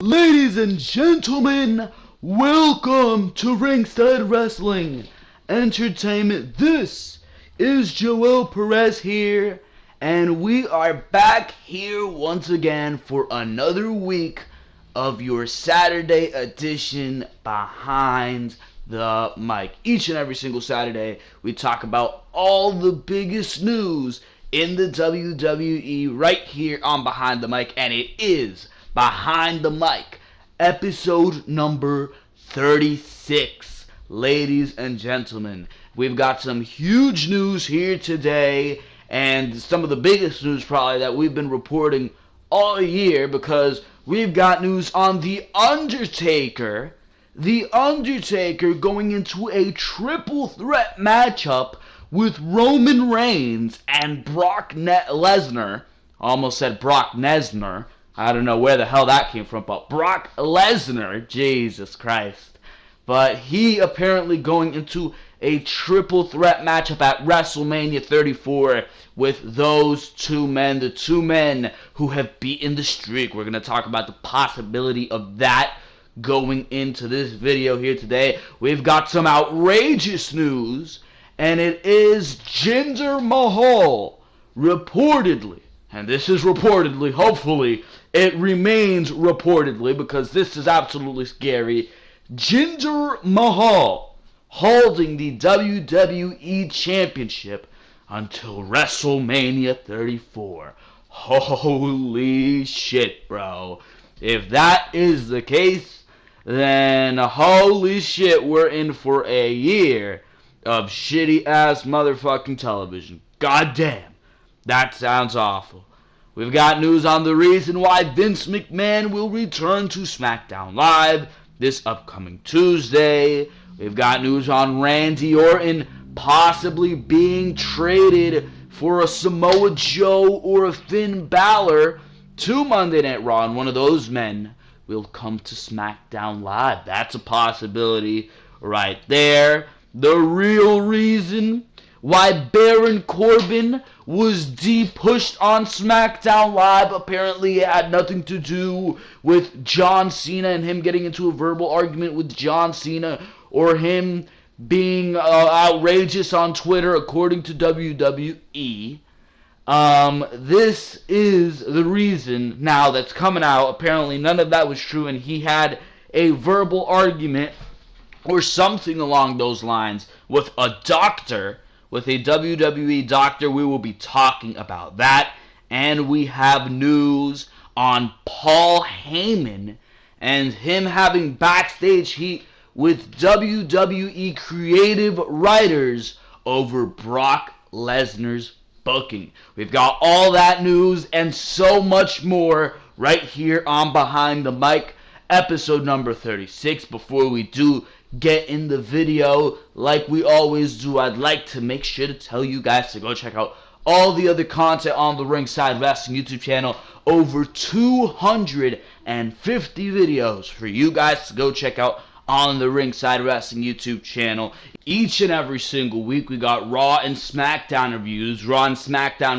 Ladies and gentlemen, welcome to Ringside Wrestling Entertainment. This is Joel Perez here, and we are back here once again for another week of your Saturday edition Behind the Mic. Each and every single Saturday, we talk about all the biggest news in the WWE right here on Behind the Mic, and it is Behind the Mic, episode number 36. Ladies and gentlemen, we've got some huge news here today, and some of the biggest news probably that we've been reporting all year, because we've got news on The Undertaker. The Undertaker going into a triple threat matchup with Roman Reigns and Brock Lesnar. Almost said Brock Lesnar. I don't know where the hell that came from, but Brock Lesnar, Jesus Christ. But he apparently going into a triple threat matchup at Wrestlemania 34 with those two men, the two men who have beaten the streak. We're going to talk about the possibility of that going into this video here today. We've got some outrageous news, and it is Jinder Mahal reportedly, and this is reportedly, hopefully it remains reportedly because this is absolutely scary, Jinder Mahal holding the WWE Championship until WrestleMania 34. Holy shit, bro. If that is the case, then holy shit, we're in for a year of shitty ass motherfucking television. God damn, that sounds awful. We've got news on the reason why Vince McMahon will return to Smackdown Live this upcoming Tuesday. We've got news on Randy Orton possibly being traded for a Samoa Joe or a Finn Balor to Monday Night Raw, and one of those men will come to Smackdown Live. That's a possibility right there. The real reason why Baron Corbin was de-pushed on Smackdown Live, apparently it had nothing to do with John Cena and him getting into a verbal argument with John Cena, or him being outrageous on Twitter, according to WWE. This is the reason now that's coming out. Apparently none of that was true, and he had a verbal argument or something along those lines with a doctor, with a WWE doctor. We will be talking about that. And we have news on Paul Heyman and him having backstage heat with WWE Creative writers over Brock Lesnar's booking. We've got all that news and so much more right here on Behind the Mic, episode number 36. Before we do get in the video, like we always do, I'd like to make sure to tell you guys to go check out all the other content on the Ringside Wrestling YouTube channel. Over 250 videos for you guys to go check out on the Ringside Wrestling YouTube channel. Each and every single week we got Raw and SmackDown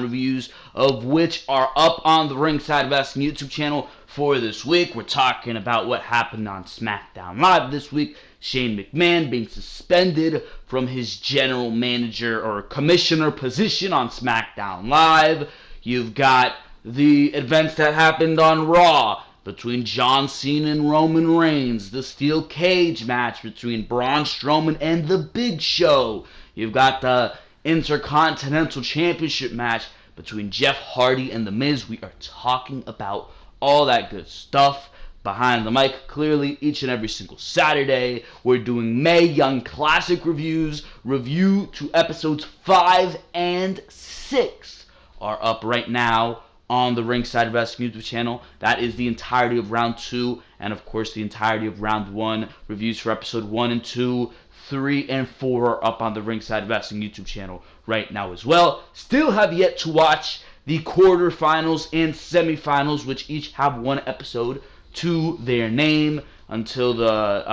reviews, of which are up on the Ringside Wrestling YouTube channel for this week. We're talking about what happened on Smackdown Live this week. Shane McMahon being suspended from his general manager or commissioner position on Smackdown Live. You've got the events that happened on Raw between John Cena and Roman Reigns, the steel cage match between Braun Strowman and The Big Show. You've got the Intercontinental Championship match between Jeff Hardy and The Miz. We are talking about all that good stuff Behind the Mic. Clearly, each and every single Saturday, we're doing Mae Young Classic reviews. Review to episodes 5 and 6 are up right now on the Ringside Wrestling YouTube channel. That is the entirety of round 2, and of course the entirety of round 1. Reviews for episode 1 and 2, 3 and 4 are up on the Ringside Wrestling YouTube channel right now as well. Still have yet to watch the quarterfinals and semifinals, which each have one episode to their name, until the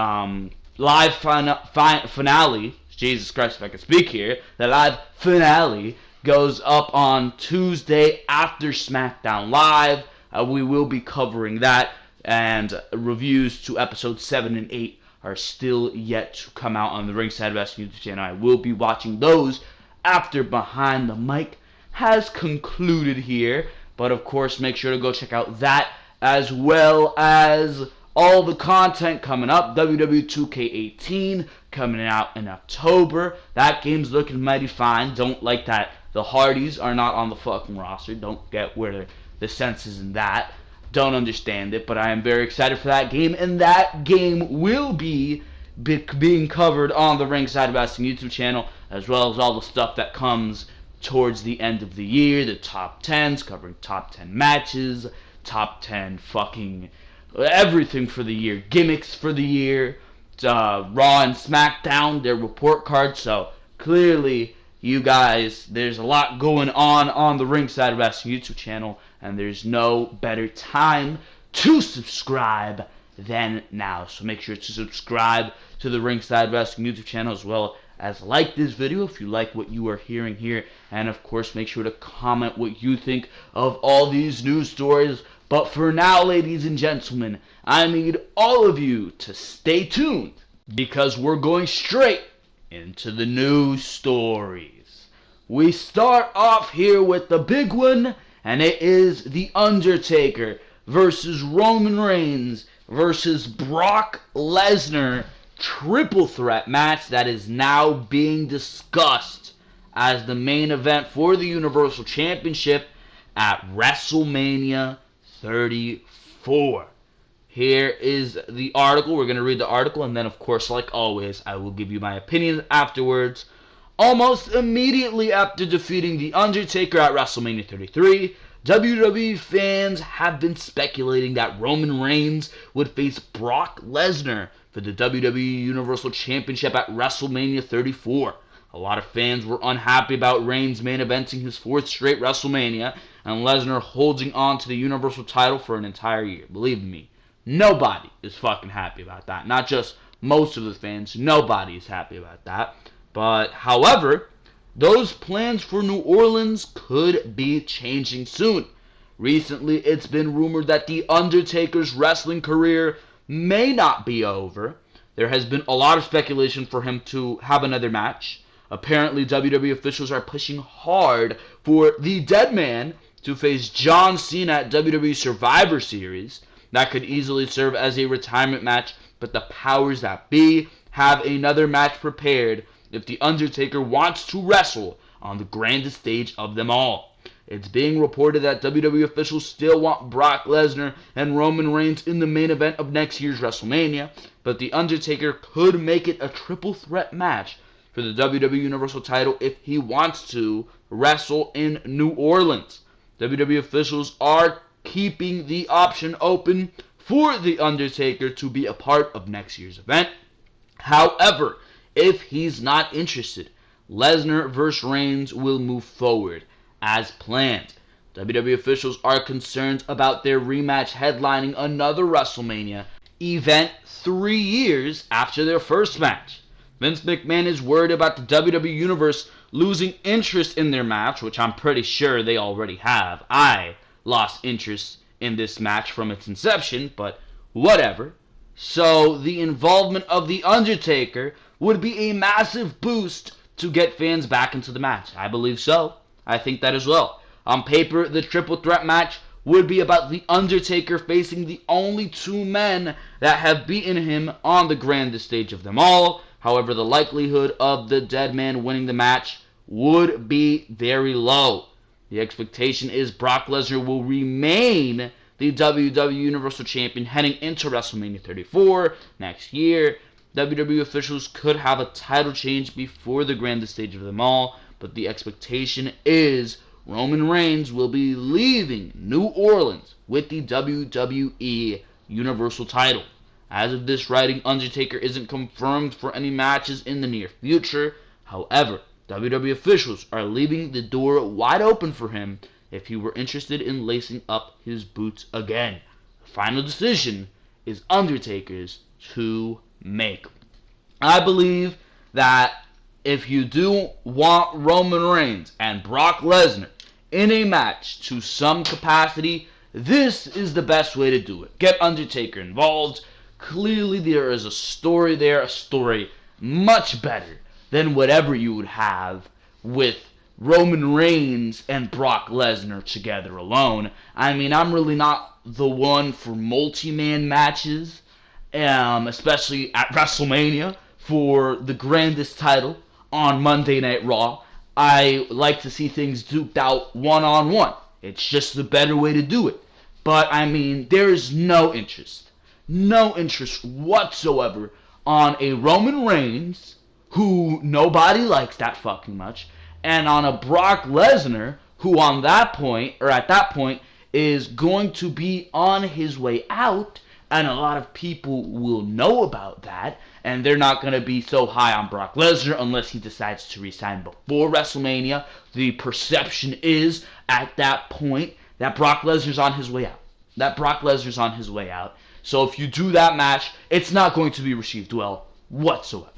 live finale. Jesus Christ, if I can speak here. The live finale goes up on Tuesday after Smackdown Live. We will be covering that and reviews to episodes 7 and 8 are still yet to come out on the Ringside Wrestling YouTube channel. I will be watching those after Behind the Mic has concluded here. But of course, make sure to go check out that, as well as all the content coming up. WWE 2K18 coming out in October. That game's looking mighty fine. Don't like that the Hardys are not on the fucking roster. Don't get where the sense is in that. Don't understand it, but I am very excited for that game, and that game will be being covered on the Ringside Wrestling YouTube channel, as well as all the stuff that comes towards the end of the year, the top 10s, covering top 10 matches, top 10 fucking everything for the year, gimmicks for the year, Raw and Smackdown, their report cards. So clearly, you guys, there's a lot going on the Ringside Wrestling YouTube channel, and there's no better time to subscribe than now. So make sure to subscribe to the Ringside Wrestling YouTube channel, as well as like this video if you like what you are hearing here, and of course make sure to comment what you think of all these news stories. But for now, ladies and gentlemen, I need all of you to stay tuned, because we're going straight into the news stories. We start off here with the big one, and it is The Undertaker versus Roman Reigns versus Brock Lesnar triple threat match that is now being discussed as the main event for the Universal Championship at WrestleMania 34. Here is the article. We're going to read the article, and then, of course, like always, I will give you my opinions afterwards. Almost immediately after defeating The Undertaker at WrestleMania 33, WWE fans have been speculating that Roman Reigns would face Brock Lesnar for the WWE Universal Championship at WrestleMania 34. A lot of fans were unhappy about Reigns main eventing his 4th straight WrestleMania and Lesnar holding on to the Universal title for an entire year. Believe me, nobody is fucking happy about that. Not just most of the fans, nobody is happy about that. But, however, those plans for New Orleans could be changing soon. Recently, it's been rumored that The Undertaker's wrestling career may not be over. There has been a lot of speculation for him to have another match. Apparently, WWE officials are pushing hard for the Dead Man to face John Cena at WWE Survivor Series. That could easily serve as a retirement match, but the powers that be have another match prepared if The Undertaker wants to wrestle on the grandest stage of them all. It's being reported that WWE officials still want Brock Lesnar and Roman Reigns in the main event of next year's WrestleMania, but The Undertaker could make it a triple threat match for the WWE Universal title if he wants to wrestle in New Orleans. WWE officials are keeping the option open for The Undertaker to be a part of next year's event. However, if he's not interested, Lesnar vs. Reigns will move forward as planned. WWE officials are concerned about their rematch headlining another WrestleMania event 3 years after their first match. Vince McMahon is worried about the WWE Universe losing interest in their match, which I'm pretty sure they already have. I lost interest in this match from its inception, but whatever. So the involvement of The Undertaker would be a massive boost to get fans back into the match. I believe so. I think that as well. On paper, the triple threat match would be about The Undertaker facing the only 2 men that have beaten him on the grandest stage of them all. However, the likelihood of the Dead Man winning the match would be very low. The expectation is Brock Lesnar will remain the WWE Universal Champion heading into WrestleMania 34 next year. WWE officials could have a title change before the grandest stage of them all, but the expectation is Roman Reigns will be leaving New Orleans with the WWE Universal title. As of this writing, Undertaker isn't confirmed for any matches in the near future. However, WWE officials are leaving the door wide open for him if he were interested in lacing up his boots again. The final decision is Undertaker's to make. I believe that if you do want Roman Reigns and Brock Lesnar in a match to some capacity, this is the best way to do it. Get Undertaker involved. Clearly there is a story there, a story much better than whatever you would have with Roman Reigns and Brock Lesnar together alone. I mean, I'm really not the one for multi-man matches, especially at WrestleMania for the grandest title on Monday Night Raw. I like to see things duked out one-on-one. It's just the better way to do it. But, I mean, there is no interest whatsoever on a Roman Reigns, who nobody likes that fucking much, and on a Brock Lesnar, who at that point, is going to be on his way out, and a lot of people will know about that, and they're not going to be so high on Brock Lesnar unless he decides to resign before WrestleMania. The perception is, at that point, that Brock Lesnar's on his way out. So if you do that match, it's not going to be received well whatsoever.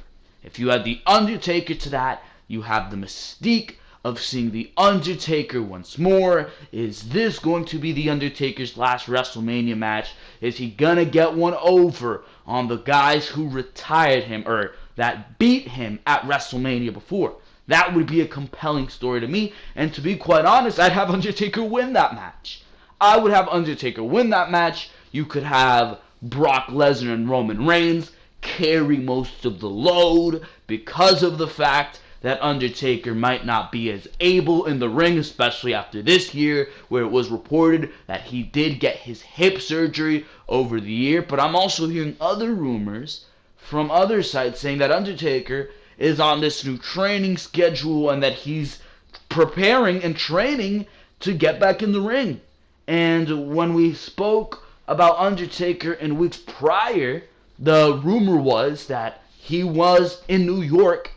If you add The Undertaker to that, you have the mystique of seeing The Undertaker once more. Is this going to be The Undertaker's last WrestleMania match? Is he gonna get one over on the guys who retired him, or that beat him at WrestleMania before? That would be a compelling story to me, and to be quite honest, I'd have Undertaker win that match. I would have Undertaker win that match. You could have Brock Lesnar and Roman Reigns carry most of the load because of the fact that Undertaker might not be as able in the ring, especially after this year, where it was reported that he did get his hip surgery over the year. But I'm also hearing other rumors from other sides saying that Undertaker is on this new training schedule and that he's preparing and training to get back in the ring. And when we spoke about Undertaker in weeks prior, the rumor was that he was in New York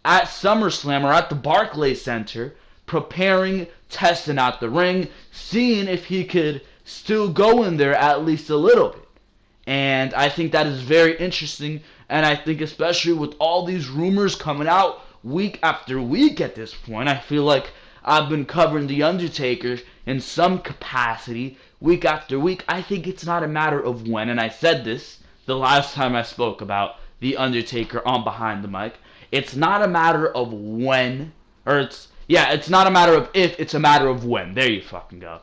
at SummerSlam, or at the Barclays Center, preparing, testing out the ring, seeing if he could still go in there at least a little bit. And I think that is very interesting, and I think especially with all these rumors coming out week after week at this point, I feel like I've been covering The Undertaker in some capacity week after week. I think it's not a matter of when, and I said this the last time I spoke about The Undertaker on Behind the Mic. It's not a matter of when, it's not a matter of if, it's a matter of when. There you fucking go.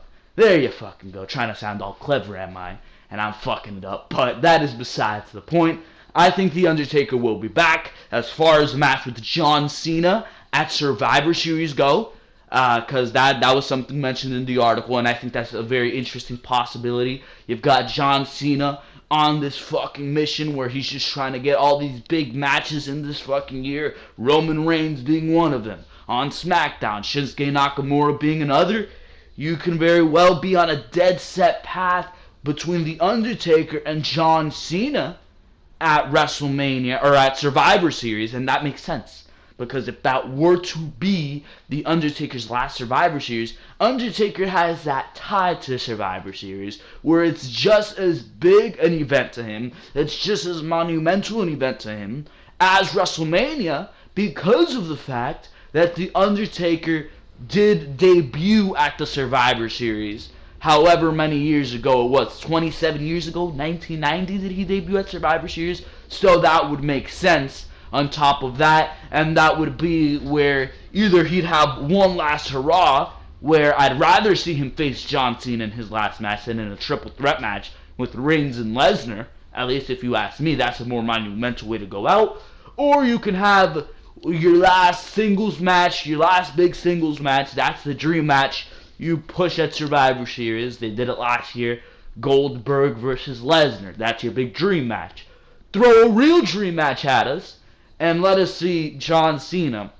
Trying to sound all clever, am I? And I'm fucking it up. But that is besides the point. I think The Undertaker will be back. As far as the match with John Cena at Survivor Series go, because that was something mentioned in the article, and I think that's a very interesting possibility. You've got John Cena on this fucking mission where he's just trying to get all these big matches in this fucking year, Roman Reigns being one of them. On Smackdown, Shinsuke Nakamura being another. You can very well be on a dead set path between The Undertaker and John Cena at WrestleMania, or at Survivor Series, and that makes sense. Because if that were to be The Undertaker's last Survivor Series, Undertaker has that tie to Survivor Series, where it's just as big an event to him, it's just as monumental an event to him, as WrestleMania, because of the fact that The Undertaker did debut at the Survivor Series, however many years ago it was, 27 years ago, 1990 did he debut at Survivor Series, so that would make sense. On top of that, and that would be where either he'd have one last hurrah, where I'd rather see him face John Cena in his last match than in a triple threat match with Reigns and Lesnar. At least if you ask me, that's a more monumental way to go out. Or you can have your last singles match, your last big singles match, that's the dream match you push at Survivor Series. They did it last year, Goldberg versus Lesnar. That's your big dream match. Throw a real dream match at us, and let us see John Cena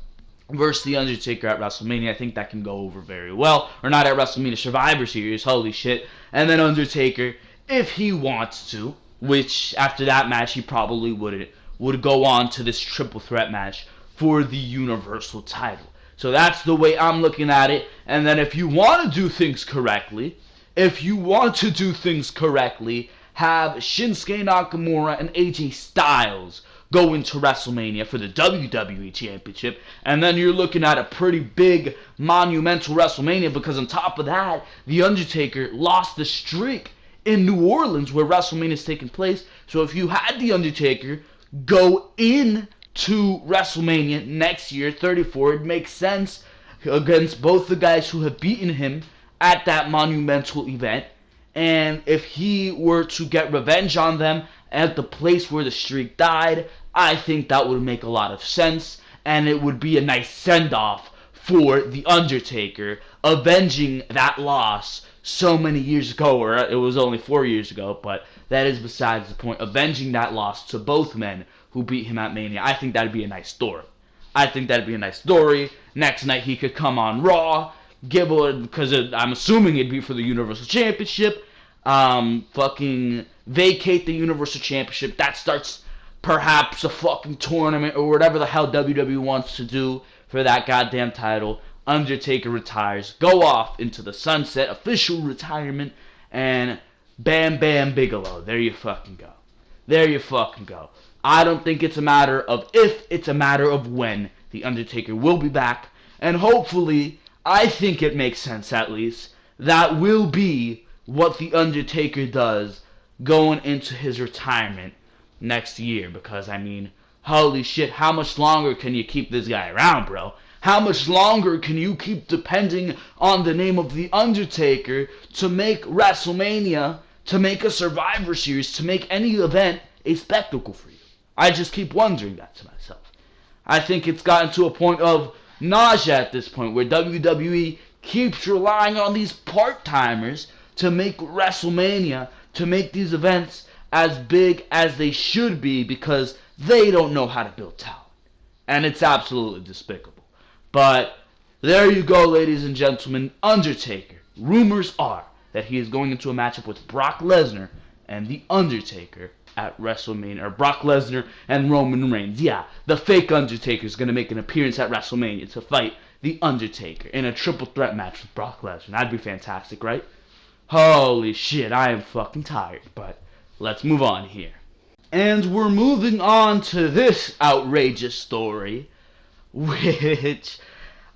versus The Undertaker at WrestleMania. I think that can go over very well. Or not at WrestleMania, Survivor Series, holy shit. And then Undertaker, if he wants to, which after that match he probably wouldn't, would go on to this triple threat match for the Universal title. So that's the way I'm looking at it. And then if you want to do things correctly, have Shinsuke Nakamura and AJ Styles go into WrestleMania for the WWE Championship, and then you're looking at a pretty big, monumental WrestleMania, because on top of that, The Undertaker lost the streak in New Orleans where WrestleMania is taking place. So if you had The Undertaker go in to WrestleMania next year, 34, it makes sense against both the guys who have beaten him at that monumental event. And if he were to get revenge on them at the place where the streak died, I think that would make a lot of sense, and it would be a nice send-off for The Undertaker, avenging that loss so many years ago, or it was only 4 years ago, but that is besides the point. Avenging that loss to both men who beat him at Mania, I think that'd be a nice story. Next night he could come on Raw, because I'm assuming it'd be for the Universal Championship, fucking vacate the Universal Championship. That starts perhaps a fucking tournament or whatever the hell WWE wants to do for that goddamn title. Undertaker retires, go off into the sunset, official retirement, and Bam Bam Bigelow. There you fucking go. I don't think it's a matter of if, it's a matter of when The Undertaker will be back, and hopefully, I think it makes sense at least, that will be what The Undertaker does going into his retirement next year, because, I mean, holy shit, how much longer can you keep this guy around, bro? How much longer can you keep depending on the name of The Undertaker to make WrestleMania, to make a Survivor Series, to make any event a spectacle for you? I just keep wondering that to myself. I think it's gotten to a point of nausea at this point, where WWE keeps relying on these part-timers to make WrestleMania, to make these events as big as they should be, because they don't know how to build talent. And it's absolutely despicable. But there you go, ladies and gentlemen. Undertaker. Rumors are that he is going into a matchup with Brock Lesnar and The Undertaker at WrestleMania. Or Brock Lesnar and Roman Reigns. Yeah, the fake Undertaker is going to make an appearance at WrestleMania to fight The Undertaker in a triple threat match with Brock Lesnar. That'd be fantastic, right? Holy shit, I am fucking tired. But let's move on here. And we're moving on to this outrageous story, which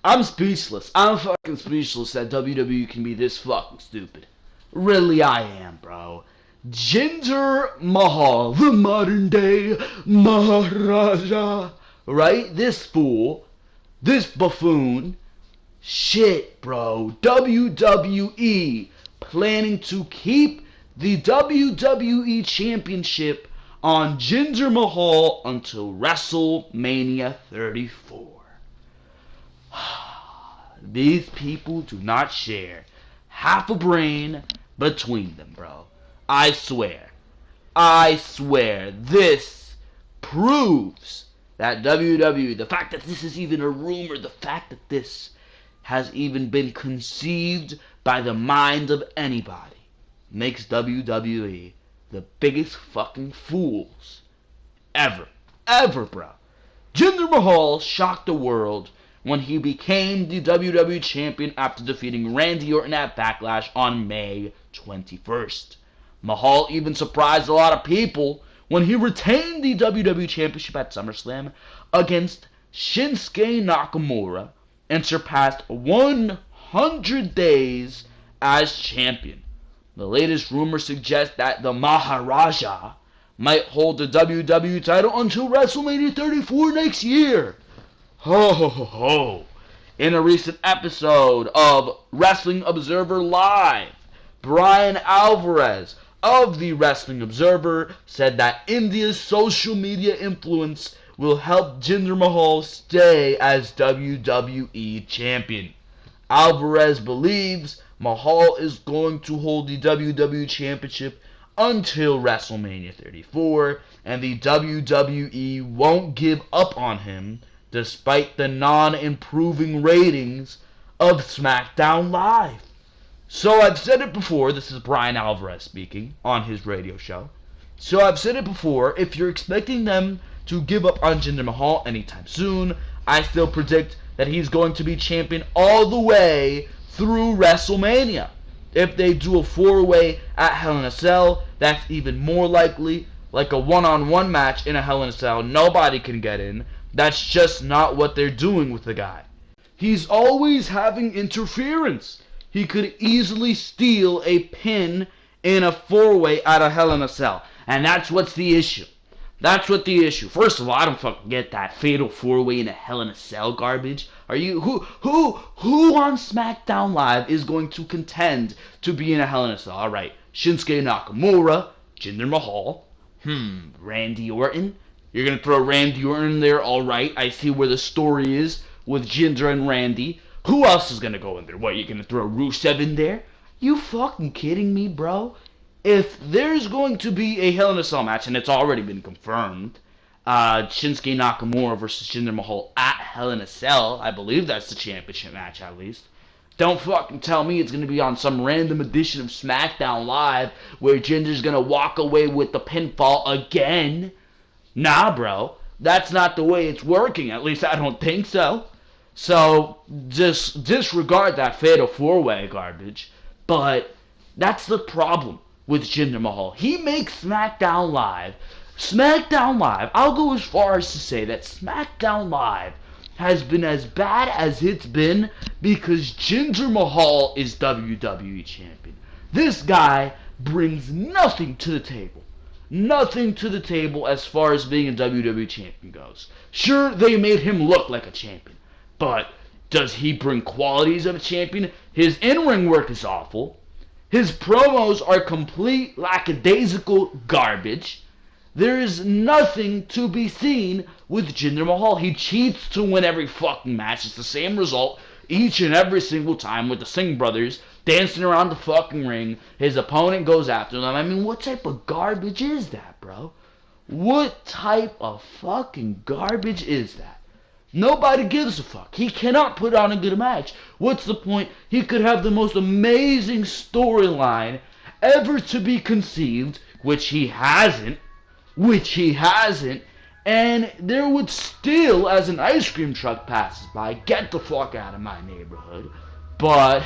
I'm speechless. I'm fucking speechless that WWE can be this fucking stupid. Really, I am, bro. Jinder Mahal, the modern day Maharaja, right? This fool, this buffoon, shit, bro. WWE planning to keep the WWE Championship on Jinder Mahal until WrestleMania 34. These people do not share half a brain between them, bro. I swear, this proves that WWE, the fact that this is even a rumor, the fact that this has even been conceived by the mind of anybody, makes WWE the biggest fucking fools ever, bro. Jinder Mahal shocked the world when he became the WWE Champion after defeating Randy Orton at Backlash on May 21st. Mahal even surprised a lot of people when he retained the WWE Championship at SummerSlam against Shinsuke Nakamura and surpassed 100 days as champion. The latest rumors suggest that the Maharaja might hold the WWE title until WrestleMania 34 next year. Ho ho ho ho. In a recent episode of Wrestling Observer Live, Brian Alvarez of the Wrestling Observer said that India's social media influence will help Jinder Mahal stay as WWE Champion. Alvarez believes Mahal is going to hold the WWE Championship until WrestleMania 34, and the WWE won't give up on him despite the non-improving ratings of Smackdown Live. So I've said it before, this is Brian Alvarez speaking on his radio show. So I've said it before, if you're expecting them to give up on Jinder Mahal anytime soon, I still predict that he's going to be champion all the way through WrestleMania. If they do a 4-way at Hell in a Cell, that's even more likely. like a one-on-one match in a Hell in a Cell. Nobody can get in. That's just not what they're doing with the guy. He's always having interference. He could easily steal a pin in a four-way out of Hell in a Cell. And that's what's the issue. That's what the issue. First of all, I don't fucking get that fatal four-way in a Hell in a Cell garbage. Are you who on Smackdown Live is going to contend to be in a Hell in a Cell? All right, Shinsuke Nakamura, Jinder Mahal, Randy Orton. You're gonna throw Randy Orton there, all right. I see where the story is with Jinder and Randy. Who else is gonna go in there? What, you're gonna throw Rusev in there? You fucking kidding me, bro? If there's going to be a Hell in a Cell match, and it's already been confirmed, Shinsuke Nakamura versus Jinder Mahal at Hell in a Cell, I believe that's the championship match at least. Don't fucking tell me it's going to be on some random edition of SmackDown Live where Jinder's going to walk away with the pinfall again. Nah, bro. That's not the way it's working. At least I don't think so. So, just disregard that fatal four-way garbage. But that's the problem with Jinder Mahal. He makes SmackDown Live, I'll go as far as to say that SmackDown Live has been as bad as it's been because Jinder Mahal is WWE Champion. This guy brings nothing to the table. Nothing to the table as far as being a WWE Champion goes. Sure, they made him look like a champion, but does he bring qualities of a champion? His in-ring work is awful. His promos are complete lackadaisical garbage. There is nothing to be seen with Jinder Mahal. He cheats to win every fucking match. It's the same result each and every single time with the Singh brothers dancing around the fucking ring. His opponent goes after them. I mean, what type of garbage is that, bro? What type of fucking garbage is that? Nobody gives a fuck. He cannot put on a good match. What's the point? He could have the most amazing storyline ever to be conceived, which he hasn't, and there would still, as an ice cream truck passes by, get the fuck out of my neighborhood. But,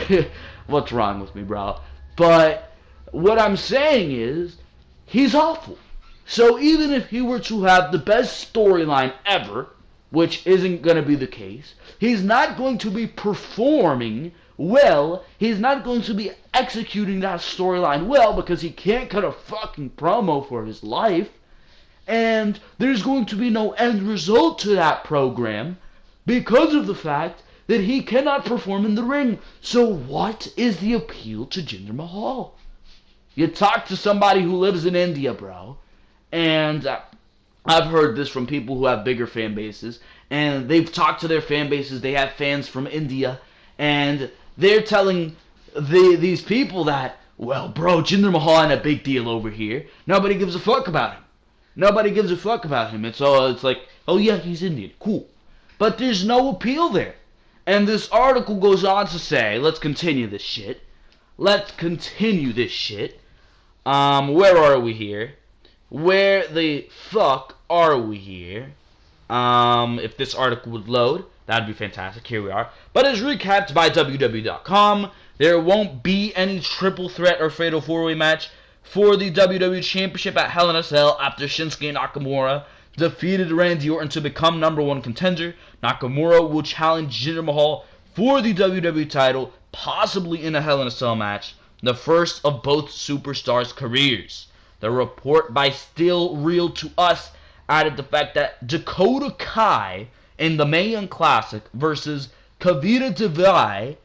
what's wrong with me, bro? But, what I'm saying is, he's awful. So even if he were to have the best storyline ever, which isn't going to be the case, he's not going to be performing well, he's not going to be executing that storyline well because he can't cut a fucking promo for his life, and there's going to be no end result to that program because of the fact that he cannot perform in the ring. So what is the appeal to Jinder Mahal? You talk to somebody who lives in India, bro, and I've heard this from people who have bigger fan bases, and they've talked to their fan bases. They have fans from India, and they're telling these people that, well, bro, Jinder Mahal ain't a big deal over here. Nobody gives a fuck about him. Nobody gives a fuck about him. It's like, oh yeah, he's Indian, cool. But there's no appeal there. And this article goes on to say, let's continue this shit. Where are we here? Where the fuck are we here? If this article would load, that'd be fantastic. Here we are. But as recapped by WWE.com, there won't be any triple threat or fatal four-way match for the WWE Championship at Hell in a Cell after Shinsuke Nakamura defeated Randy Orton to become #1 contender. Nakamura will challenge Jinder Mahal for the WWE title, possibly in a Hell in a Cell match, the first of both superstars' careers. The report by Still Real to Us added the fact that Dakota Kai in the Mae Young Classic versus Kavita Devai,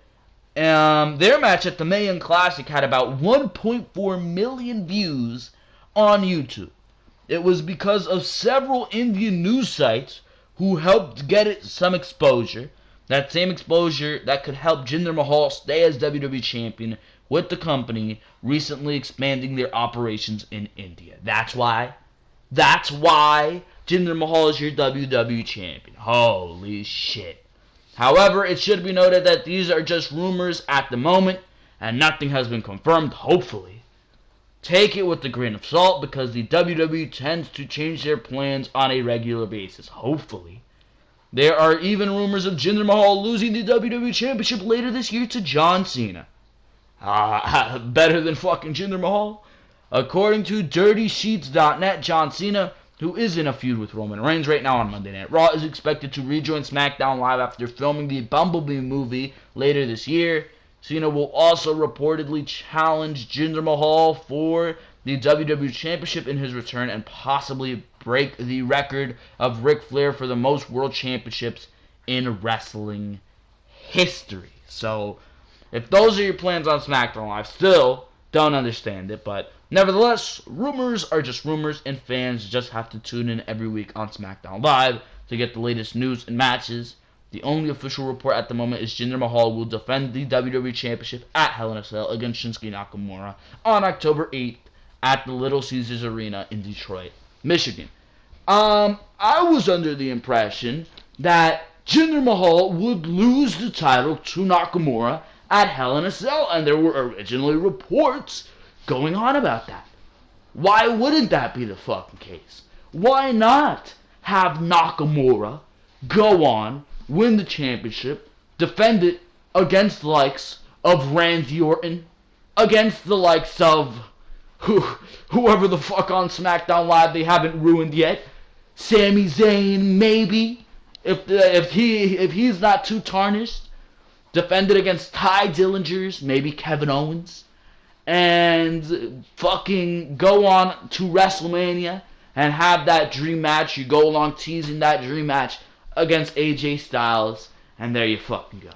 their match at the Mae Young Classic had about 1.4 million views on YouTube. It was because of several Indian news sites who helped get it some exposure. That same exposure that could help Jinder Mahal stay as WWE Champion with the company recently expanding their operations in India. That's why Jinder Mahal is your WWE Champion. Holy shit. However, it should be noted that these are just rumors at the moment, and nothing has been confirmed, hopefully. Take it with a grain of salt, because the WWE tends to change their plans on a regular basis, hopefully. There are even rumors of Jinder Mahal losing the WWE Championship later this year to John Cena. Better than fucking Jinder Mahal? According to DirtySheets.net, John Cena, who is in a feud with Roman Reigns right now on Monday Night Raw, is expected to rejoin SmackDown Live after filming the Bumblebee movie later this year. Cena will also reportedly challenge Jinder Mahal for the WWE Championship in his return and possibly break the record of Ric Flair for the most world championships in wrestling history. So, if those are your plans on SmackDown Live, still don't understand it, but nevertheless, rumors are just rumors, and fans just have to tune in every week on SmackDown Live to get the latest news and matches. The only official report at the moment is Jinder Mahal will defend the WWE Championship at Hell in a Cell against Shinsuke Nakamura on October 8th at the Little Caesars Arena in Detroit, Michigan. I was under the impression that Jinder Mahal would lose the title to Nakamura at Hell in a Cell, and there were originally reports going on about that. Why wouldn't that be the fucking case? Why not have Nakamura go on, win the championship, defend it against the likes of Randy Orton, against the likes of whoever the fuck on SmackDown Live they haven't ruined yet, Sami Zayn maybe, if he's not too tarnished, defend it against Ty Dillingers, maybe Kevin Owens, and fucking go on to WrestleMania and have that dream match. You go along teasing that dream match against AJ Styles, and there you fucking go.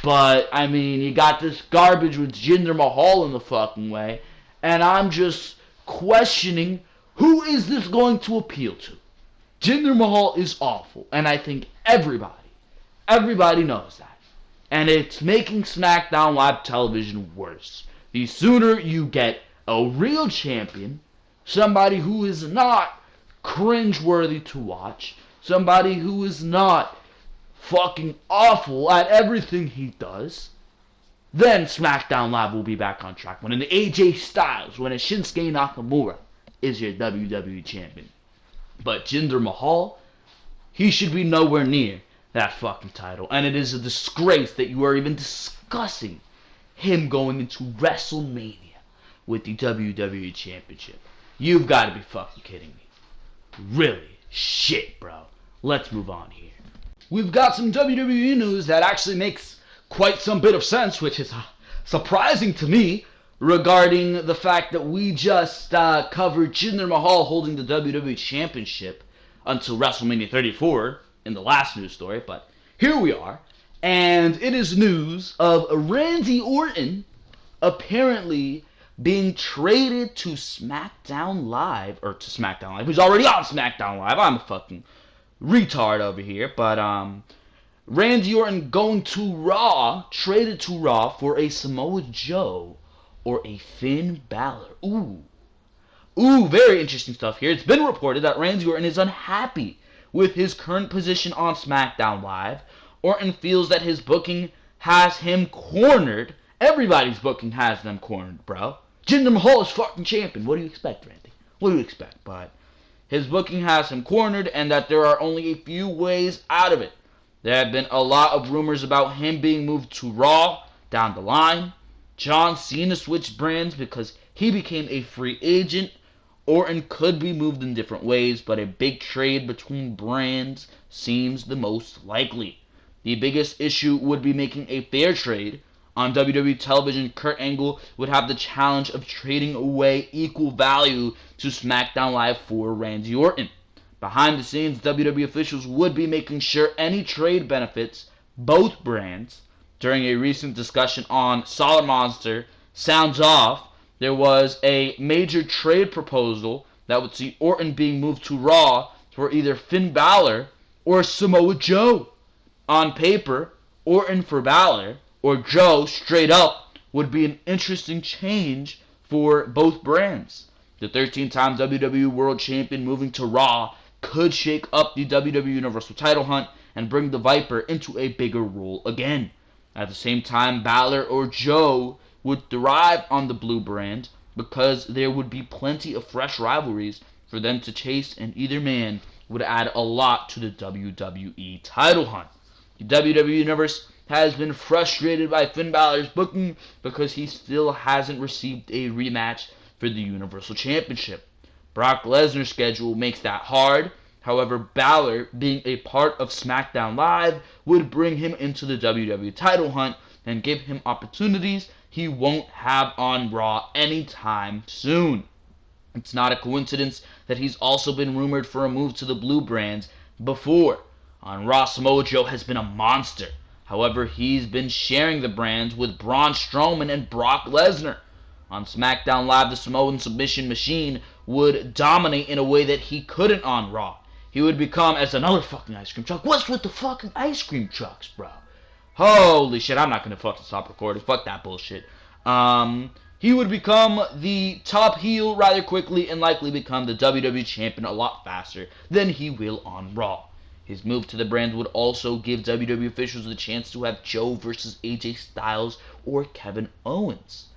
But, I mean, you got this garbage with Jinder Mahal in the fucking way, and I'm just questioning, who is this going to appeal to? Jinder Mahal is awful, and I think everybody knows that. And it's making SmackDown Live television worse. The sooner you get a real champion, somebody who is not cringeworthy to watch, somebody who is not fucking awful at everything he does, then SmackDown Live will be back on track. When an AJ Styles, when a Shinsuke Nakamura is your WWE Champion. But Jinder Mahal, he should be nowhere near that fucking title. And it is a disgrace that you are even discussing him going into WrestleMania with the WWE Championship. You've got to be fucking kidding me. Really? Shit, bro. Let's move on here. We've got some WWE news that actually makes quite some bit of sense, which is surprising to me, regarding the fact that we just covered Jinder Mahal holding the WWE Championship until WrestleMania 34 in the last news story, but here we are, and it is news of Randy Orton apparently being traded to SmackDown Live, or to SmackDown Live. He's already on SmackDown Live. I'm a fucking retard over here, but Randy Orton going to Raw, traded to Raw for a Samoa Joe or a Finn Balor. Ooh, very interesting stuff here. It's been reported that Randy Orton is unhappy with his current position on SmackDown Live. Orton feels that his booking has him cornered. Everybody's booking has them cornered, bro. Jinder Mahal is fucking champion. What do you expect, Randy? What do you expect? But his booking has him cornered, and that there are only a few ways out of it. There have been a lot of rumors about him being moved to Raw down the line. John Cena switched brands because he became a free agent. Orton could be moved in different ways, but a big trade between brands seems the most likely. The biggest issue would be making a fair trade. On WWE television, Kurt Angle would have the challenge of trading away equal value to SmackDown Live for Randy Orton. Behind the scenes, WWE officials would be making sure any trade benefits both brands. During a recent discussion on Solid Monster, Sounds Off, there was a major trade proposal that would see Orton being moved to Raw for either Finn Balor or Samoa Joe. On paper, Orton for Balor or Joe straight up would be an interesting change for both brands. The 13-time WWE World Champion moving to Raw could shake up the WWE Universal title hunt and bring the Viper into a bigger role again. At the same time, Balor or Joe would thrive on the blue brand because there would be plenty of fresh rivalries for them to chase, and either man would add a lot to the WWE title hunt. The WWE Universe has been frustrated by Finn Balor's booking because he still hasn't received a rematch for the Universal Championship. Brock Lesnar's schedule makes that hard. However, Balor, being a part of Smackdown Live, would bring him into the WWE title hunt and give him opportunities he won't have on Raw anytime soon. It's not a coincidence that he's also been rumored for a move to the Blue brands before. On Raw, Samoa Joe has been a monster. However, he's been sharing the brands with Braun Strowman and Brock Lesnar. On SmackDown Live, the Samoan submission machine would dominate in a way that he couldn't on Raw. He would become as another fucking ice cream truck. What's with the fucking ice cream trucks, bro? Holy shit, I'm not gonna fucking stop recording. Fuck that bullshit. He would become the top heel rather quickly and likely become the WWE Champion a lot faster than he will on Raw. His move to the brand would also give WWE officials the chance to have Joe versus AJ Styles or Kevin Owens.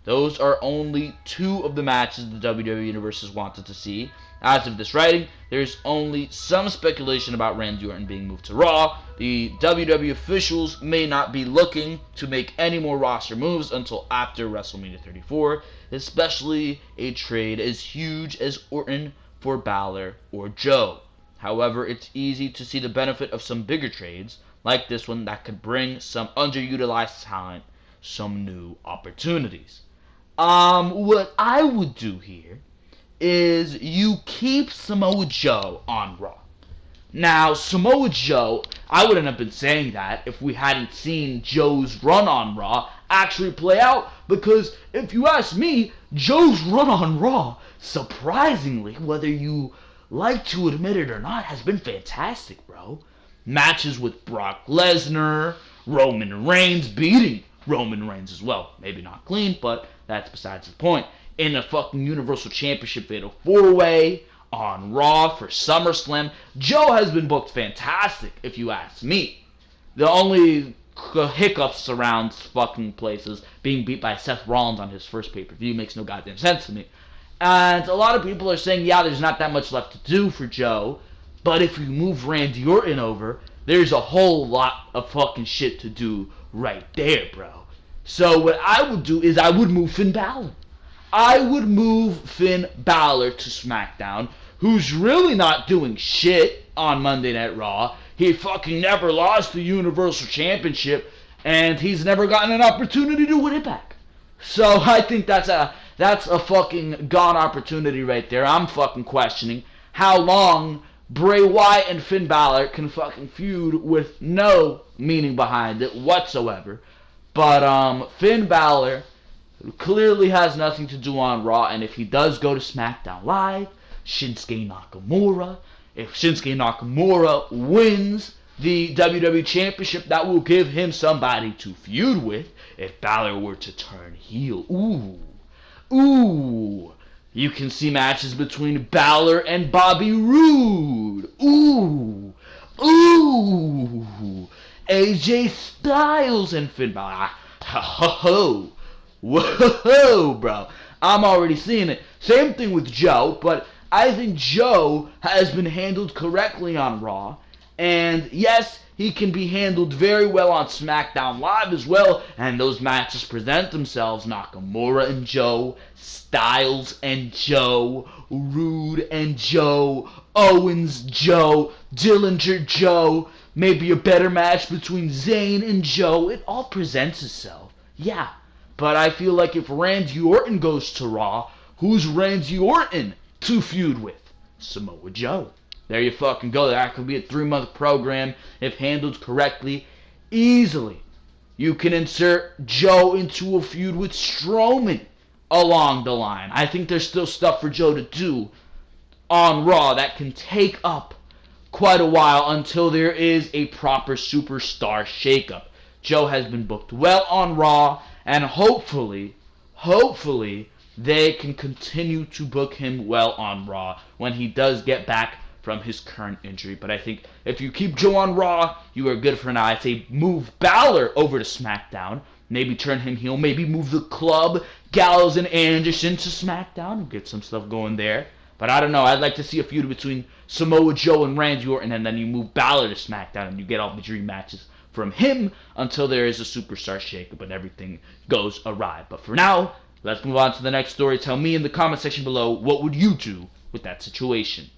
Those are only two of the matches the WWE Universe has wanted to see. As of this writing, there's only some speculation about Randy Orton being moved to Raw. The WWE officials may not be looking to make any more roster moves until after WrestleMania 34, especially a trade as huge as Orton for Balor or Joe. However, it's easy to see the benefit of some bigger trades, like this one, that could bring some underutilized talent some new opportunities. What I would do here is you keep Samoa Joe on Raw. Now, Samoa Joe, I wouldn't have been saying that if we hadn't seen Joe's run on Raw actually play out, because if you ask me, Joe's run on Raw, surprisingly, whether you like to admit it or not, has been fantastic, bro. Matches with Brock Lesnar, Roman Reigns beating Roman Reigns as well. Maybe not clean, but that's besides the point. In a fucking Universal Championship Fatal 4-Way on Raw for SummerSlam, Joe has been booked fantastic, if you ask me. The only hiccups surrounds fucking places being beat by Seth Rollins on his first pay-per-view makes no goddamn sense to me. And a lot of people are saying, yeah, there's not that much left to do for Joe, but if you move Randy Orton over, there's a whole lot of fucking shit to do right there, bro. So what I would do is I would move Finn Balor. I would move Finn Balor to SmackDown, who's really not doing shit on Monday Night Raw. He fucking never lost the Universal Championship, and he's never gotten an opportunity to win it back. So I think that's a fucking gone opportunity right there. I'm fucking questioning how long Bray Wyatt and Finn Balor can fucking feud with no meaning behind it whatsoever. But Finn Balor clearly has nothing to do on Raw, and if he does go to SmackDown Live, Shinsuke Nakamura, if Shinsuke Nakamura wins the WWE Championship, that will give him somebody to feud with if Balor were to turn heel. Ooh, you can see matches between Balor and Bobby Roode. Ooh, AJ Styles and Finn Balor. Whoa, bro. I'm already seeing it. Same thing with Joe, but I think Joe has been handled correctly on Raw. And yes, he can be handled very well on SmackDown Live as well. And those matches present themselves. Nakamura and Joe, Styles and Joe, Roode and Joe, Owens, Joe, Dillinger, Joe. Maybe a better match between Zayn and Joe. It all presents itself. Yeah. But I feel like if Randy Orton goes to Raw, who's Randy Orton to feud with? Samoa Joe. There you fucking go. That could be a 3-month program if handled correctly. Easily. You can insert Joe into a feud with Strowman along the line. I think there's still stuff for Joe to do on Raw that can take up quite a while until there is a proper superstar shakeup. Joe has been booked well on Raw, and hopefully, they can continue to book him well on Raw when he does get back from his current injury. But I think if you keep Joe on Raw, you are good for now. I'd say move Balor over to SmackDown. Maybe turn him heel. Maybe move the Club, Gallows and Anderson to SmackDown and get some stuff going there. But I don't know. I'd like to see a feud between Samoa Joe and Randy Orton, and then you move Balor to SmackDown and you get all the dream matches from him until there is a superstar shakeup and everything goes awry. But for now, Let's move on to the next story. Tell me in the comment section below, what would you do with that situation?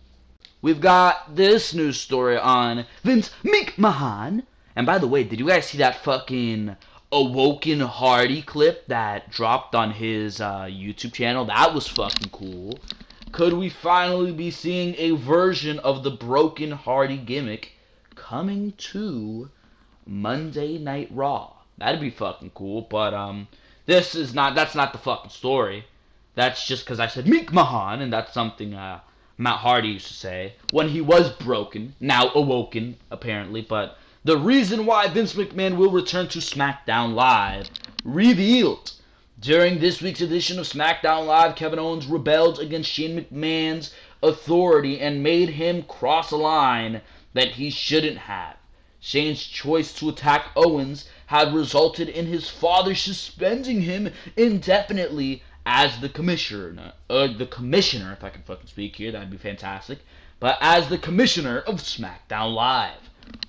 We've got this news story on Vince McMahon. And by the way, did you guys see that fucking Awoken Hardy clip that dropped on his YouTube channel? That was fucking cool. Could we finally be seeing a version of the Broken Hardy gimmick coming to Monday Night Raw? That'd be fucking cool, but that's not the fucking story. That's just because I said McMahon, and that's something Matt Hardy used to say when he was broken, now awoken, apparently. But the reason why Vince McMahon will return to Smackdown Live revealed. During this week's edition of Smackdown Live, Kevin Owens rebelled against Shane McMahon's authority and made him cross a line that he shouldn't have. Shane's choice to attack Owens had resulted in his father suspending him indefinitely as the commissioner. If I can fucking speak here, that'd be fantastic. But as the commissioner of SmackDown Live.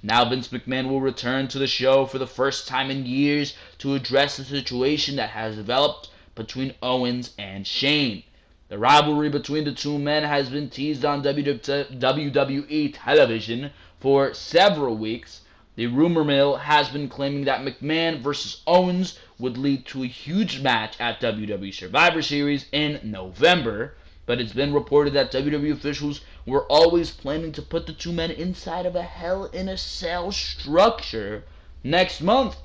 Now Vince McMahon will return to the show for the first time in years to address the situation that has developed between Owens and Shane. The rivalry between the two men has been teased on WWE television for several weeks. The rumor mill has been claiming that McMahon versus Owens would lead to a huge match at WWE Survivor Series in November, but it's been reported that WWE officials were always planning to put the two men inside of a Hell in a Cell structure next month.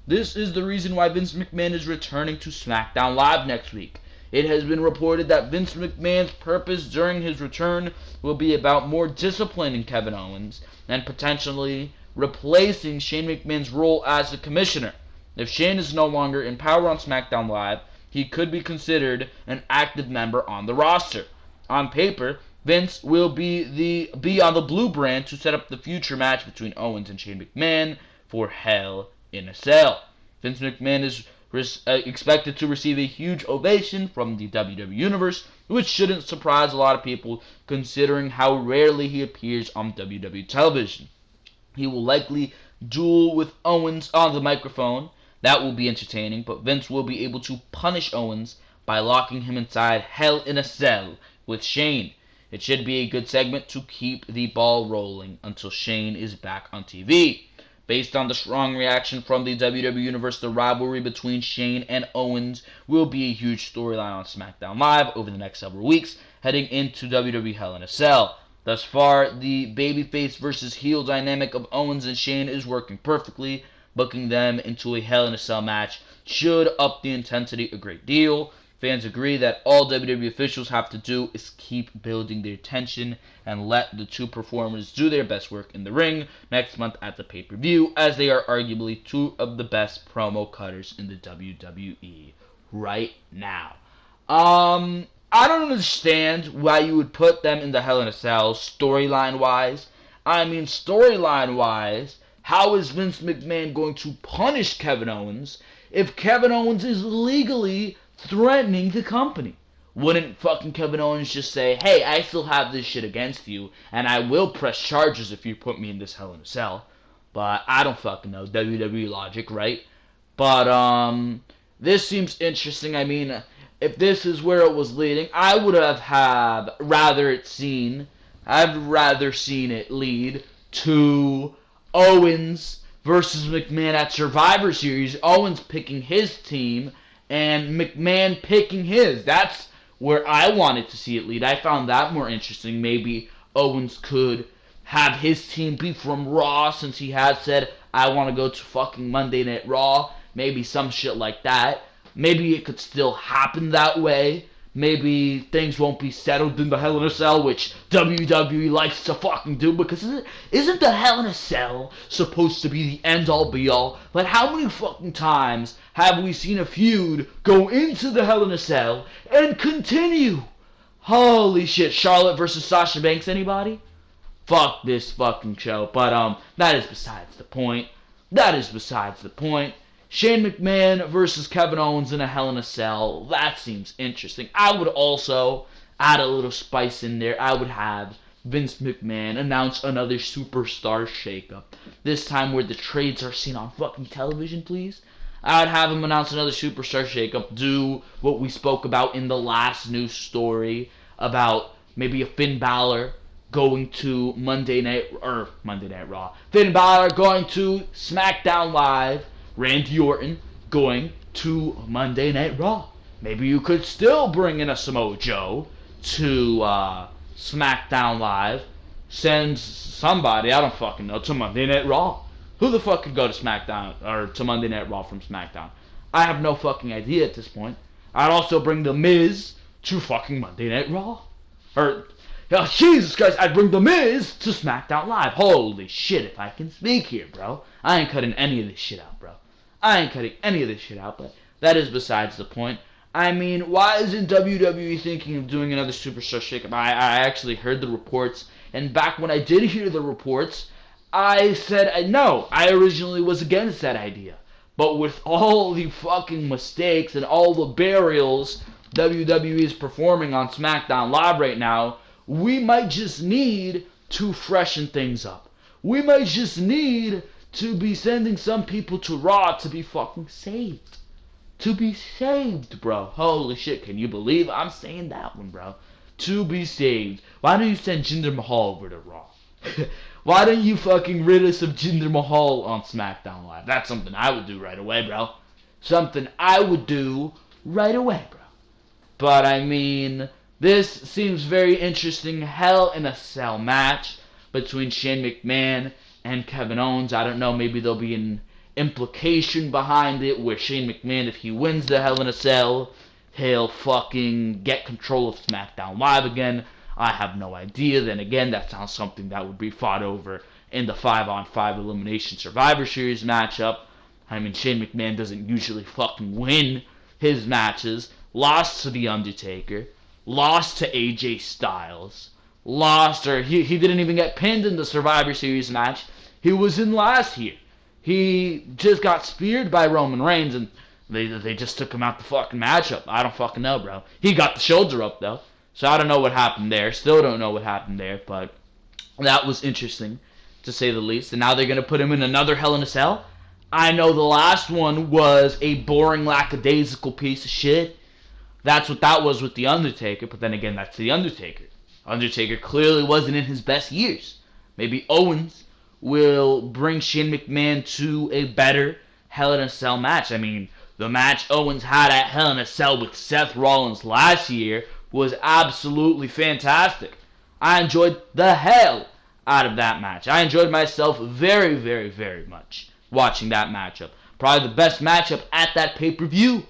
This is the reason why Vince McMahon is returning to SmackDown Live next week. It has been reported that Vince McMahon's purpose during his return will be about more disciplining Kevin Owens and potentially replacing Shane McMahon's role as the commissioner. If Shane is no longer in power on SmackDown Live, he could be considered an active member on the roster. On paper, Vince will be on the blue brand to set up the future match between Owens and Shane McMahon for Hell in a Cell. Vince McMahon is expected to receive a huge ovation from the WWE Universe, which shouldn't surprise a lot of people considering how rarely he appears on WWE television. He will likely duel with Owens on the microphone. That will be entertaining, but Vince will be able to punish Owens by locking him inside Hell in a Cell with Shane. It should be a good segment to keep the ball rolling until Shane is back on TV. Based on the strong reaction from the WWE Universe, the rivalry between Shane and Owens will be a huge storyline on SmackDown Live over the next several weeks, heading into WWE Hell in a Cell. Thus far, the babyface versus heel dynamic of Owens and Shane is working perfectly. Booking them into a Hell in a Cell match should up the intensity a great deal. Fans agree that all WWE officials have to do is keep building their tension and let the two performers do their best work in the ring next month at the pay-per-view, as they are arguably two of the best promo cutters in the WWE right now. I don't understand why you would put them in the Hell in a Cell storyline-wise. I mean, storyline-wise, how is Vince McMahon going to punish Kevin Owens if Kevin Owens is legally threatening the company? Wouldn't fucking Kevin Owens just say, hey, I still have this shit against you, and I will press charges if you put me in this Hell in a Cell? But I don't fucking know. WWE logic, right? But, this seems interesting. I mean, if this is where it was leading, I would have rather seen it lead to Owens versus McMahon at Survivor Series. Owens picking his team and McMahon picking his. That's where I wanted to see it lead. I found that more interesting. Maybe Owens could have his team be from Raw, since he has said, I want to go to fucking Monday Night Raw. Maybe some shit like that. Maybe it could still happen that way. Maybe things won't be settled in the Hell in a Cell, which WWE likes to fucking do, because isn't the Hell in a Cell supposed to be the end-all be-all? Like, how many fucking times have we seen a feud go into the Hell in a Cell and continue? Holy shit, Charlotte versus Sasha Banks, anybody? Fuck this fucking show. But, that is besides the point. Shane McMahon versus Kevin Owens in a Hell in a Cell. That seems interesting. I would also add a little spice in there. I would have Vince McMahon announce another superstar shakeup. This time where the trades are seen on fucking television, please. I would have him announce another superstar shakeup, do what we spoke about in the last news story about maybe a Finn Balor going to Monday Night Raw. Finn Balor going to Smackdown Live. Randy Orton going to Monday Night Raw. Maybe you could still bring in a Samoa Joe to SmackDown Live. Send somebody, I don't fucking know, to Monday Night Raw. Who the fuck could go to SmackDown, or to Monday Night Raw from SmackDown? I have no fucking idea at this point. I'd also bring The Miz to fucking Monday Night Raw. Or, oh, Jesus Christ, I'd bring The Miz to SmackDown Live. Holy shit, if I can speak here, bro. I ain't cutting any of this shit out, bro. I ain't cutting any of this shit out, but that is besides the point. I mean, why isn't WWE thinking of doing another superstar shakeup? I actually heard the reports, and back when I did hear the reports, I said no. I originally was against that idea. But with all the fucking mistakes and all the burials WWE is performing on SmackDown Live right now, we might just need to freshen things up. We might just need to be sending some people to Raw to be fucking saved. To be saved, bro. Holy shit, can you believe I'm saying that one, bro? To be saved. Why don't you send Jinder Mahal over to Raw? Why don't you fucking rid us of Jinder Mahal on SmackDown Live? That's something I would do right away, bro. Something I would do right away, bro. But, I mean, this seems very interesting. Hell in a Cell match between Shane McMahon and Kevin Owens. I don't know, maybe there'll be an implication behind it where Shane McMahon, if he wins the Hell in a Cell, he'll fucking get control of SmackDown Live again. I have no idea. Then again, that sounds something that would be fought over in the 5-on-5 Elimination Survivor Series matchup. I mean, Shane McMahon doesn't usually fucking win his matches. Lost to The Undertaker. Lost to AJ Styles. He didn't even get pinned in the Survivor Series match. He was in last year. He just got speared by Roman Reigns, and they just took him out the fucking matchup. I don't fucking know, bro. He got the shoulder up, though. So I don't know what happened there. Still don't know what happened there, but that was interesting, to say the least. And now they're going to put him in another Hell in a Cell? I know the last one was a boring, lackadaisical piece of shit. That's what that was with The Undertaker, but then again, that's The Undertaker. Undertaker clearly wasn't in his best years. Maybe Owens will bring Shane McMahon to a better Hell in a Cell match. I mean, the match Owens had at Hell in a Cell with Seth Rollins last year was absolutely fantastic. I enjoyed the hell out of that match. I enjoyed myself very, very, very much watching that matchup. Probably the best matchup at that pay-per-view.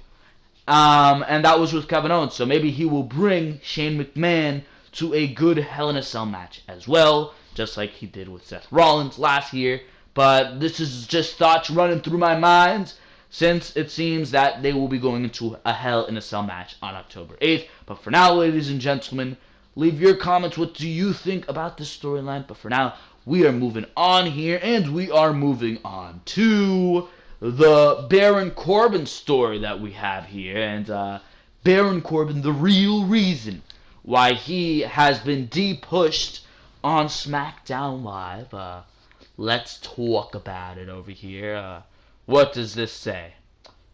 And that was with Kevin Owens. So maybe he will bring Shane McMahon to a good Hell in a Cell match as well, just like he did with Seth Rollins last year. But this is just thoughts running through my mind, since it seems that they will be going into a Hell in a Cell match on October 8th. But for now, ladies and gentlemen, leave your comments. What do you think about this storyline? But for now, we are moving on here, and we are moving on to the Baron Corbin story that we have here. And Baron Corbin, the real reason why he has been de-pushed on SmackDown Live. Let's talk about it over here. What does this say?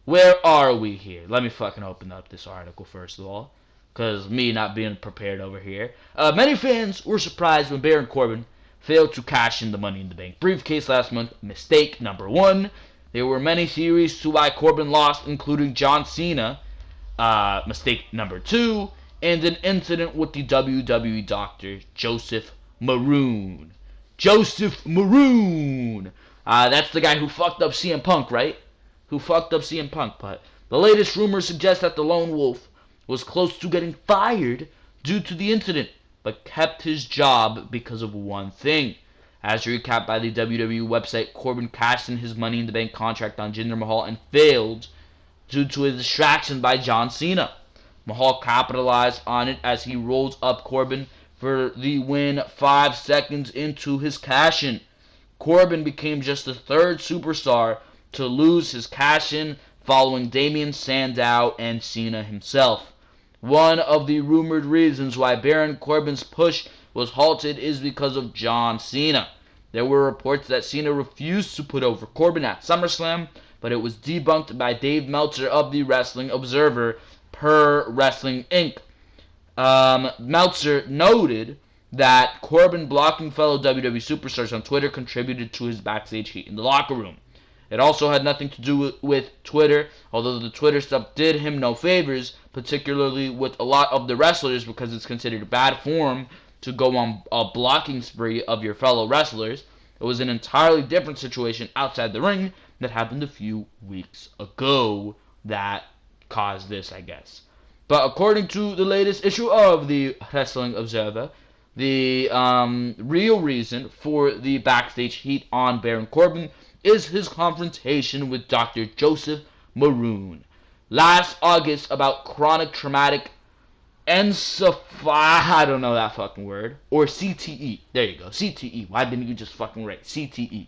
Where are we here? Let me fucking open up this article first of all, because me not being prepared over here. Many fans were surprised when Baron Corbin failed to cash in the Money in the Bank briefcase last month. Mistake number one. There were many theories to why Corbin lost, including John Cena. Mistake number two. And an incident with the WWE doctor, Joseph Maroon. Joseph Maroon! That's the guy who fucked up CM Punk, right? Who fucked up CM Punk. But the latest rumors suggest that the Lone Wolf was close to getting fired due to the incident, but kept his job because of one thing. As recapped by the WWE website, Corbin cashed in his Money in the Bank contract on Jinder Mahal and failed due to a distraction by John Cena. Mahal capitalized on it as he rolls up Corbin for the win 5 seconds into his cash-in. Corbin became just the third superstar to lose his cash-in following Damien Sandow and Cena himself. One of the rumored reasons why Baron Corbin's push was halted is because of John Cena. There were reports that Cena refused to put over Corbin at SummerSlam but it was debunked by Dave Meltzer of the Wrestling Observer per Wrestling Inc. Meltzer noted that Corbin blocking fellow WWE superstars on Twitter contributed to his backstage heat in the locker room. It also had nothing to do with Twitter, although the Twitter stuff did him no favors, particularly with a lot of the wrestlers, because it's considered bad form to go on a blocking spree of your fellow wrestlers. It was an entirely different situation outside the ring that happened a few weeks ago that caused this, I guess. But according to the latest issue of the Wrestling Observer, the real reason for the backstage heat on Baron Corbin is his confrontation with Dr. Joseph Maroon last August about chronic traumatic I don't know that fucking word, or CTE. There you go, CTE. Why didn't you just fucking write CTE?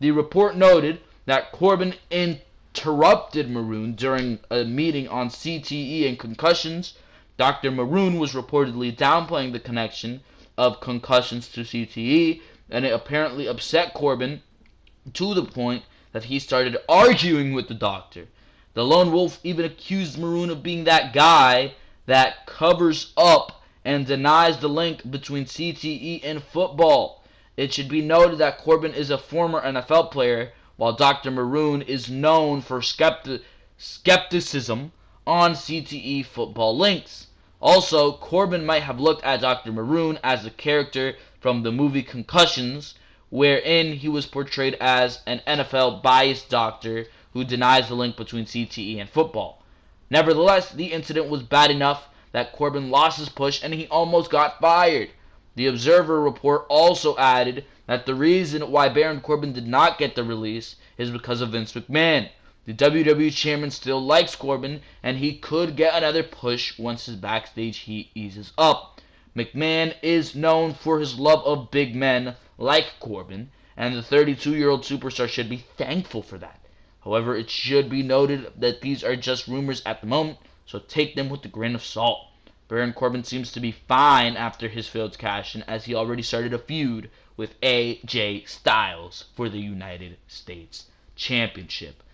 The report noted that Corbin interrupted Maroon during a meeting on CTE and concussions. Dr. Maroon was reportedly downplaying the connection of concussions to CTE, and it apparently upset Corbin to the point that he started arguing with the doctor. The Lone Wolf even accused Maroon of being that guy that covers up and denies the link between CTE and football. It should be noted that Corbin is a former NFL player, while Dr. Maroon is known for skepticism on CTE football links. Also, Corbin might have looked at Dr. Maroon as a character from the movie Concussions, wherein he was portrayed as an NFL-biased doctor who denies the link between CTE and football. Nevertheless, the incident was bad enough that Corbin lost his push and he almost got fired. The Observer report also added that the reason why Baron Corbin did not get the release is because of Vince McMahon. The WWE Chairman still likes Corbin, and he could get another push once his backstage heat eases up. McMahon is known for his love of big men like Corbin, and the 32-year-old superstar should be thankful for that. However, it should be noted that these are just rumors at the moment, so take them with a grain of salt. Baron Corbin seems to be fine after his failed cash-in, as he already started a feud with AJ Styles for the United States Championship.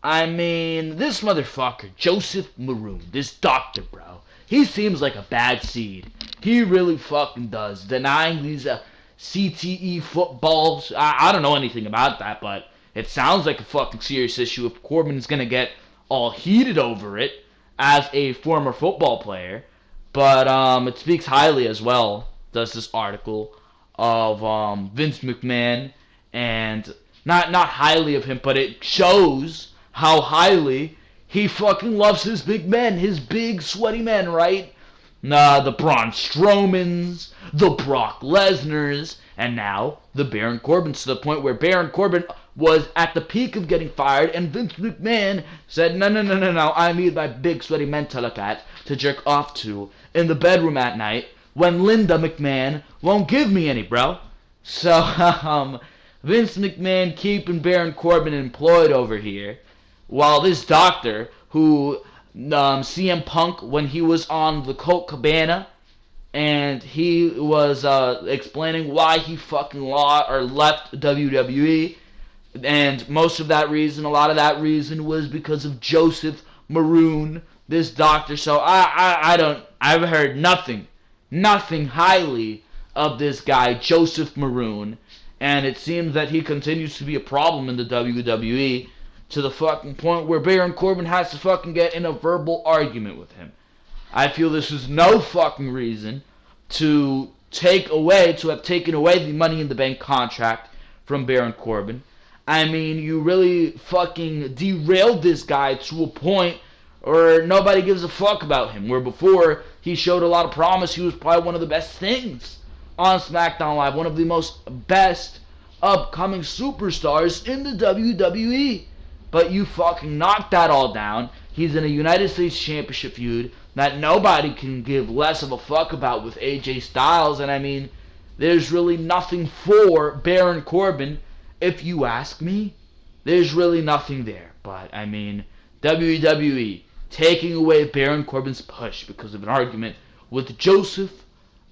I mean, this motherfucker, Joseph Maroon, this doctor, bro, he seems like a bad seed. He really fucking does. Denying these CTE footballs. I don't know anything about that, but it sounds like a fucking serious issue if Corbin's gonna get all heated over it as a former football player. But it speaks highly as well, does this article, of Vince McMahon, and not highly of him, but it shows how highly he fucking loves his big men, his big sweaty men, right? The Braun Strowmans, the Brock Lesnars, and now the Baron Corbins, to the point where Baron Corbin was at the peak of getting fired, and Vince McMahon said, no, I need my big sweaty men to look at, to jerk off to, in the bedroom at night, when Linda McMahon won't give me any, bro. So, Vince McMahon keeping Baron Corbin employed over here, while this doctor, who, CM Punk, when he was on the Colt Cabana, and he was explaining why he fucking left WWE, and most of that reason, a lot of that reason was because of Joseph Maroon, this doctor. So I've heard nothing highly of this guy, Joseph Maroon, and it seems that he continues to be a problem in the WWE, to the fucking point where Baron Corbin has to fucking get in a verbal argument with him. I feel this is no fucking reason to have taken away the Money in the Bank contract from Baron Corbin. I mean, you really fucking derailed this guy to a point where nobody gives a fuck about him. Where before, he showed a lot of promise. He was probably one of the best things on Smackdown Live. One of the best upcoming superstars in the WWE. But you fucking knocked that all down. He's in a United States Championship feud that nobody can give less of a fuck about with AJ Styles. And I mean, there's really nothing for Baron Corbin, if you ask me. There's really nothing there. But I mean, WWE taking away Baron Corbin's push because of an argument with Joseph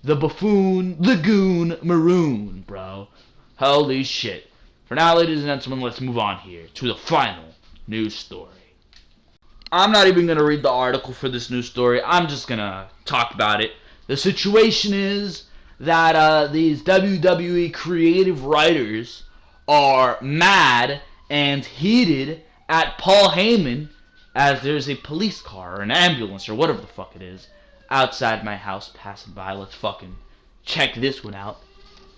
the Buffoon, the Goon Maroon, bro. Holy shit. For now, ladies and gentlemen, let's move on here to the final news story. I'm not even going to read the article for this news story. I'm just going to talk about it. The situation is that these WWE Creative writers are mad and heated at Paul Heyman as there's a police car or an ambulance or whatever the fuck it is outside my house passing by. Let's fucking check this one out.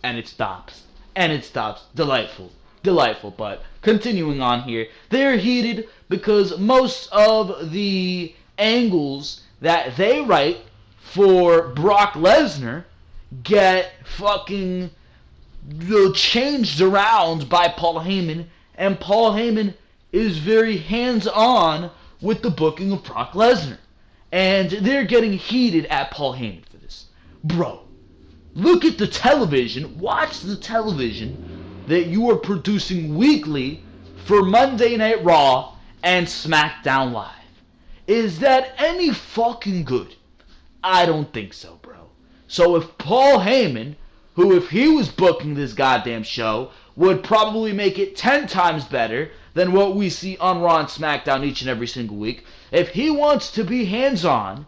And it stops. And it stops. Delightful. Delightful. But continuing on here, they're heated because most of the angles that they write for Brock Lesnar get fucking changed around by Paul Heyman, and Paul Heyman is very hands-on with the booking of Brock Lesnar. And they're getting heated at Paul Heyman for this. Bro, look at the television, watch the television that you are producing weekly for Monday Night Raw and Smackdown Live. Is that any fucking good? I don't think so, bro. So if Paul Heyman, who if he was booking this goddamn show, would probably make it 10 times better than what we see on Raw and SmackDown each and every single week, if he wants to be hands-on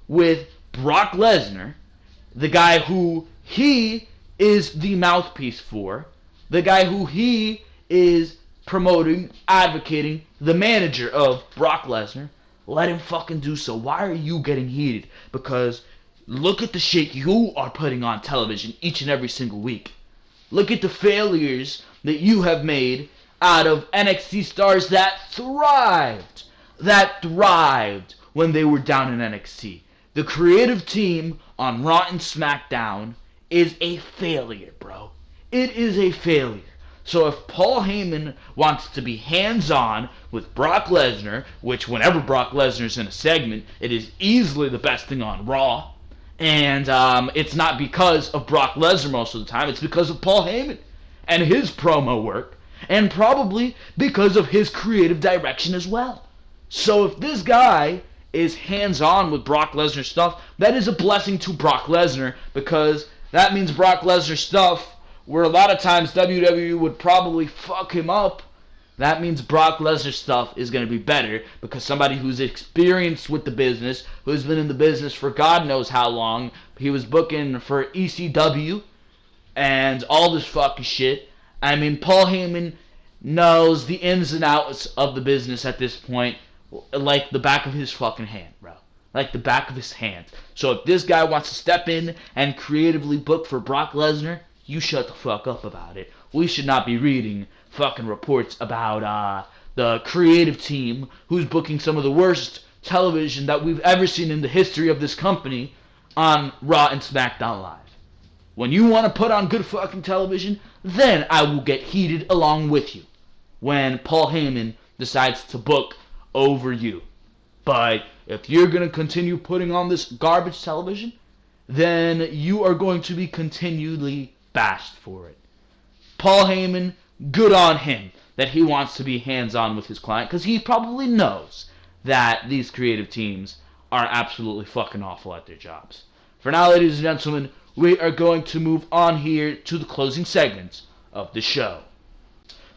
with Brock Lesnar, the guy who he is the mouthpiece for, the guy who he is promoting, advocating, the manager of Brock Lesnar, let him fucking do so. Why are you getting heated? Because look at the shit you are putting on television each and every single week. Look at the failures that you have made out of NXT stars that thrived when they were down in NXT. The creative team on Raw and SmackDown is a failure, bro. It is a failure. So if Paul Heyman wants to be hands-on with Brock Lesnar, which whenever Brock Lesnar's in a segment, it is easily the best thing on Raw, and it's not because of Brock Lesnar most of the time, it's because of Paul Heyman and his promo work, and probably because of his creative direction as well. So if this guy is hands-on with Brock Lesnar stuff, that is a blessing to Brock Lesnar, because that means Brock Lesnar stuff, where a lot of times WWE would probably fuck him up, that means Brock Lesnar stuff is going to be better, because somebody who's experienced with the business, who's been in the business for God knows how long, he was booking for ECW and all this fucking shit. I mean, Paul Heyman knows the ins and outs of the business at this point like the back of his fucking hand, bro. Like the back of his hand. So if this guy wants to step in and creatively book for Brock Lesnar, you shut the fuck up about it. We should not be reading fucking reports about the creative team who's booking some of the worst television that we've ever seen in the history of this company on Raw and SmackDown Live. When you want to put on good fucking television, then I will get heated along with you when Paul Heyman decides to book over you. But if you're going to continue putting on this garbage television, then you are going to be continually bashed for it. Paul Heyman, good on him that he wants to be hands-on with his client, because he probably knows that these creative teams are absolutely fucking awful at their jobs. For now, ladies and gentlemen, we are going to move on here to the closing segments of the show.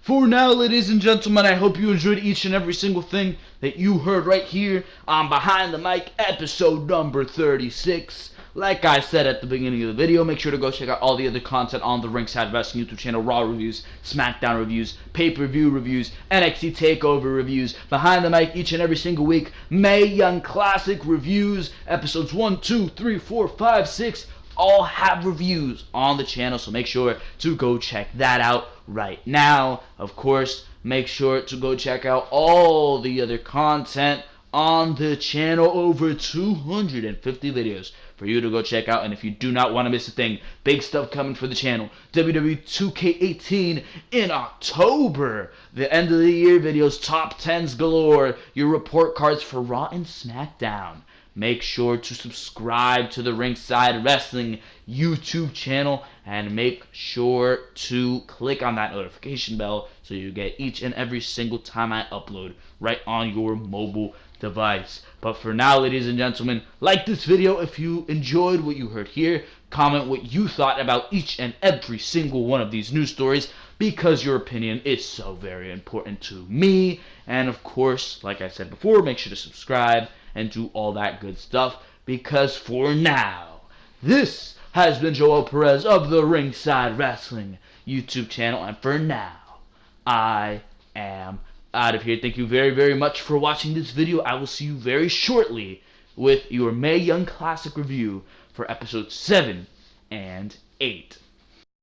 For now, ladies and gentlemen, I hope you enjoyed each and every single thing that you heard right here on Behind the Mic, episode number 36. Like I said at the beginning of the video, make sure to go check out all the other content on the Ringside Wrestling YouTube channel. Raw reviews, SmackDown reviews, pay-per-view reviews, NXT TakeOver reviews, Behind the Mic each and every single week, Mae Young Classic reviews, episodes 1, 2, 3, 4, 5, 6, all have reviews on the channel, so make sure to go check that out right now. Of course, make sure to go check out all the other content on the channel, over 250 videos for you to go check out. And if you do not want to miss a thing, big stuff coming for the channel. WWE 2K18 in October. The end of the year videos, top 10s galore, your report cards for Raw and SmackDown. Make sure to subscribe to the Ringside Wrestling YouTube channel, and make sure to click on that notification bell so you get each and every single time I upload right on your mobile device. But for now, ladies and gentlemen, like this video if you enjoyed what you heard here. Comment what you thought about each and every single one of these news stories, because your opinion is so very important to me. And of course, like I said before, make sure to subscribe and do all that good stuff, because for now, this has been Joel Perez of the Ringside Wrestling YouTube channel, and for now, I am out of here. Thank you very, very much for watching this video. I will see you very shortly with your Mae Young Classic review for episodes 7 and 8.